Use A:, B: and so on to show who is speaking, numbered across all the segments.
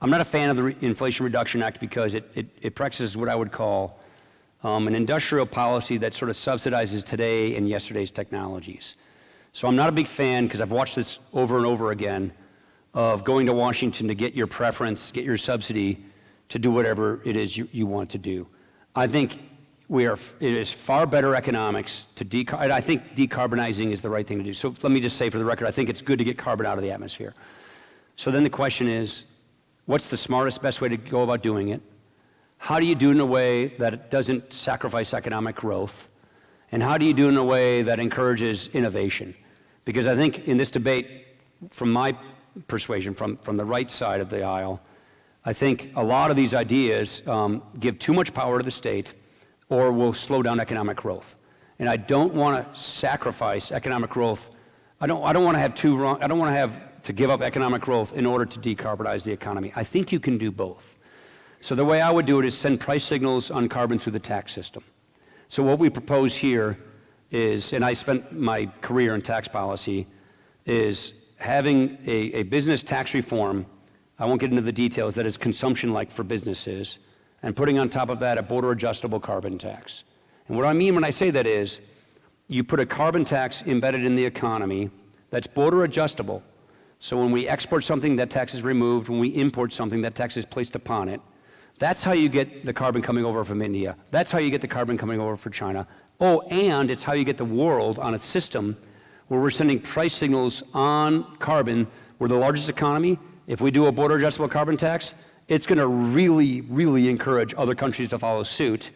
A: I'm not a fan of the Inflation Reduction Act because it practices what I would call an industrial policy that sort of subsidizes today and yesterday's technologies. So I'm not a big fan, because I've watched this over and over again, of going to Washington to get your preference, get your subsidy to do whatever it is you want to do. I think it is far better economics to I think decarbonizing is the right thing to do. So let me just say for the record, I think it's good to get carbon out of the atmosphere. So then the question is, what's the smartest, best way to go about doing it? How do you do it in a way that it doesn't sacrifice economic growth? And how do you do it in a way that encourages innovation? Because I think in this debate, from my persuasion, from the right side of the aisle, I think a lot of these ideas give too much power to the state or will slow down economic growth. And I don't want to sacrifice economic growth. I don't want to have I don't want to have to give up economic growth in order to decarbonize the economy. I think you can do both. So the way I would do it is send price signals on carbon through the tax system. So what we propose here is, and I spent my career in tax policy, is having a business tax reform. I won't get into the details, that is consumption-like for businesses, and putting on top of that a border-adjustable carbon tax. And what I mean when I say that is, you put a carbon tax embedded in the economy that's border-adjustable, so when we export something, that tax is removed. When we import something, that tax is placed upon it. That's how you get the carbon coming over from India. That's how you get the carbon coming over from China. Oh, and it's how you get the world on a system where we're sending price signals on carbon. We're the largest economy. If we do a border-adjustable carbon tax, it's going to really, really encourage other countries to follow suit.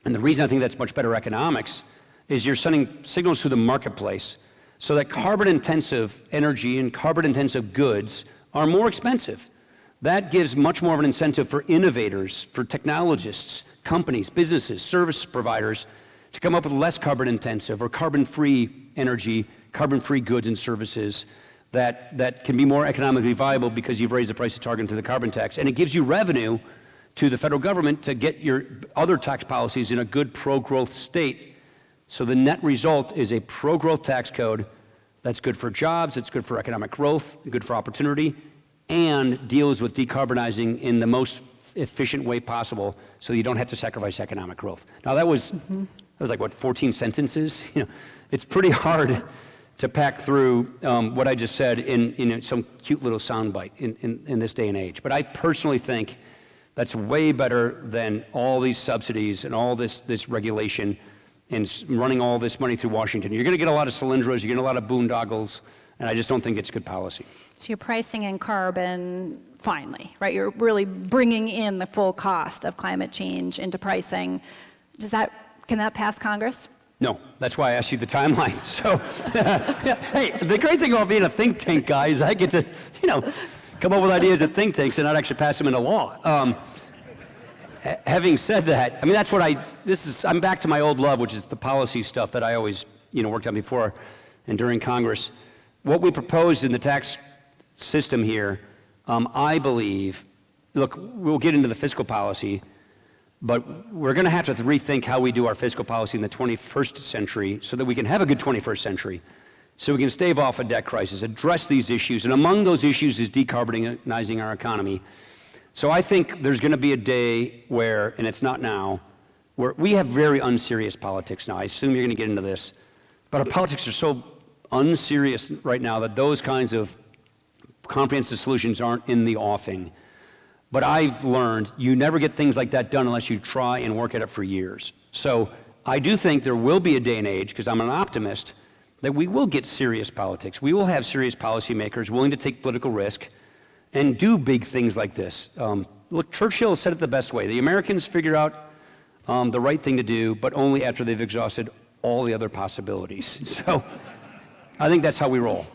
A: And the reason I think that's much better economics is you're sending signals through the marketplace so that carbon-intensive energy and carbon-intensive goods are more expensive. That gives much more of an incentive for innovators, for technologists, companies, businesses, service providers to come up with less carbon-intensive or carbon-free energy, carbon-free goods and services that can be more economically viable because you've raised the price of target to the carbon tax. And it gives you revenue to the federal government to get your other tax policies in a good pro-growth state. So the net result is a pro-growth tax code that's good for jobs, it's good for economic growth, good for opportunity, and deals with decarbonizing in the most efficient way possible so you don't have to sacrifice economic growth. Now that was like, what, 14 sentences? You know, it's pretty hard to pack through what I just said in some cute little soundbite in this day and age. But I personally think that's way better than all these subsidies and all this regulation and running all this money through Washington. You're going to get a lot of cylindros, you're going to get a lot of boondoggles, and I just don't think it's good policy.
B: So you're pricing in carbon finally, right? You're really bringing in the full cost of climate change into pricing. Can that pass Congress?
A: No, that's why I asked you the timeline. So, hey, the great thing about being a think tank, guy, is I get to, come up with ideas at think tanks and not actually pass them into law. Having said that, I mean, that's what I'm back to my old love, which is the policy stuff that I always, worked on before and during Congress. What we proposed in the tax system here, I believe, look, we'll get into the fiscal policy, but we're going to have to rethink how we do our fiscal policy in the 21st century so that we can have a good 21st century, so we can stave off a debt crisis, address these issues, and among those issues is decarbonizing our economy. So I think there's going to be a day where, and it's not now, where we have very unserious politics now. I assume you're going to get into this, but our politics are so unserious right now that those kinds of comprehensive solutions aren't in the offing. But I've learned you never get things like that done unless you try and work at it for years. So I do think there will be a day and age, because I'm an optimist, that we will get serious politics. We will have serious policymakers willing to take political risk and do big things like this. Look, Churchill said it the best way. The Americans figure out the right thing to do, but only after they've exhausted all the other possibilities. So I think that's how we roll.